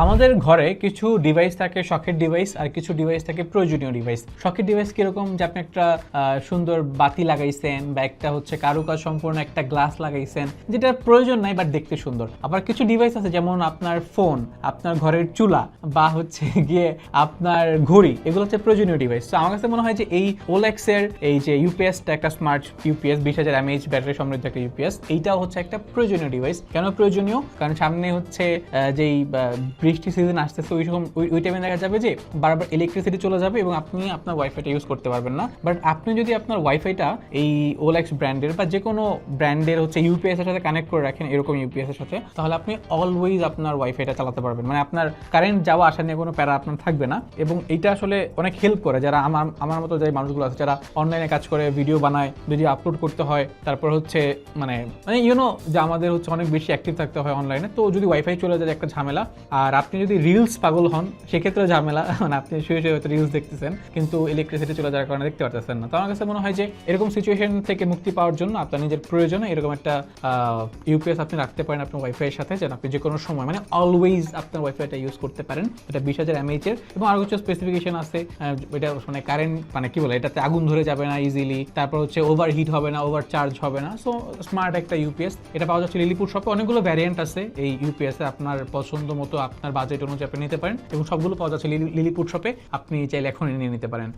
আমাদের ঘরে কিছু ডিভাইস থাকে শখের ডিভাইস আর কিছু ডিভাইস থাকে প্রয়োজনীয় ডিভাইস। শখের ডিভাইস কিরকম, যে আপনি একটা সুন্দর বাতি লাগাইছেন বা একটা হচ্ছে কারুকাজ সম্পূর্ণ একটা গ্লাস লাগাইছেন, যেটা প্রয়োজন নাই বাট দেখতে সুন্দর। আবার কিছু ডিভাইস আছে যেমন আপনার ফোন, আপনার ঘরের চুলা বা হচ্ছে গিয়ে আপনার ঘড়ি, এগুলো হচ্ছে প্রয়োজনীয় ডিভাইস। তো আমার কাছে মনে হয় যে এই ওলেক্স এর এই যে ইউপিএসটা, একটা স্মার্ট ইউপিএস 20,000 mAh ব্যাটারি সমৃদ্ধ একটা ইউপিএস, এইটাও হচ্ছে একটা প্রয়োজনীয় ডিভাইস। কেন প্রয়োজনীয়? কারণ সামনে হচ্ছে যেই বৃষ্টি সিজন আসতেছে, ওই টাইমে দেখা যাবে যে বারবার ইলেকট্রিসিটি চলে যাবে এবং আপনি আপনার ওয়াইফাইটা ইউজ করতে পারবেন না। বাট আপনি যদি আপনার ওয়াইফাইটা এই ওলেক্স ব্র্যান্ডের বা যে কোনো ব্র্যান্ডের হচ্ছে ইউপিএস এর সাথে কানেক্ট করে রাখেন, এরকম ইউপিএস এর সাথে, তাহলে আপনি অলওয়েজ আপনার ওয়াইফাইটা চালাতে পারবেন। মানে আপনার কারেন্ট যাওয়া আসা নিয়ে কোনো প্যারা আপনার থাকবে না। এবং এইটা আসলে অনেক হেল্প করে যারা আমার মতো যে মানুষগুলো আছে যারা অনলাইনে কাজ করে, ভিডিও বানায়, ভিডিও আপলোড করতে হয়, তারপর হচ্ছে মানে ইউনো যে আমাদের হচ্ছে অনেক বেশি অ্যাক্টিভ থাকতে হয় অনলাইনে। তো যদি ওয়াইফাই চলে যায় একটা ঝামেলা। আর আপনি যদি রিলস পাগল হন সেক্ষেত্রে ঝামেলা, মানে আপনি শুয়ে শুয়ে হয়তো রিলস দেখতেছেন কিন্তু ইলেকট্রিসিটি চলে যাওয়ার কারণে দেখতে পারতেছেন না। তো আমার কাছে মনে হয় যে এরকম সিচুয়েশন থেকে মুক্তি পাওয়ার জন্য আপনার নিজের প্রয়োজনে এরকম একটা ইউপিএস আপনি রাখতে পারেন আপনার ওয়াইফাইয়ের সাথে, যেন আপনি যে কোনো সময় মানে অলওয়েজ আপনার ওয়াইফাইটা ইউজ করতে পারেন। এটা 20,000 mAh এর এবং আরো কিছু স্পেসিফিকেশন আছে। এটা মানে কারেন্ট মানে কি বলে, এটাতে আগুন ধরে যাবে না ইজিলি, তারপর হচ্ছে ওভার হিট হবে না, ওভার চার্জ হবে না। সো স্মার্ট একটা ইউপিএস। এটা পাওয়া যাচ্ছে লিলিপুর শপে। অনেকগুলো ভ্যারিয়েন্ট আছে এই ইউপিএস এ, আপনার পছন্দ মতো আপনার বাজেট অনুযায়ী আপনি নিতে পারেন এবং সবগুলো পাওয়া যাচ্ছে লিলিপুর শপে। আপনি চাইলে এখনই নিয়ে নিতে পারেন।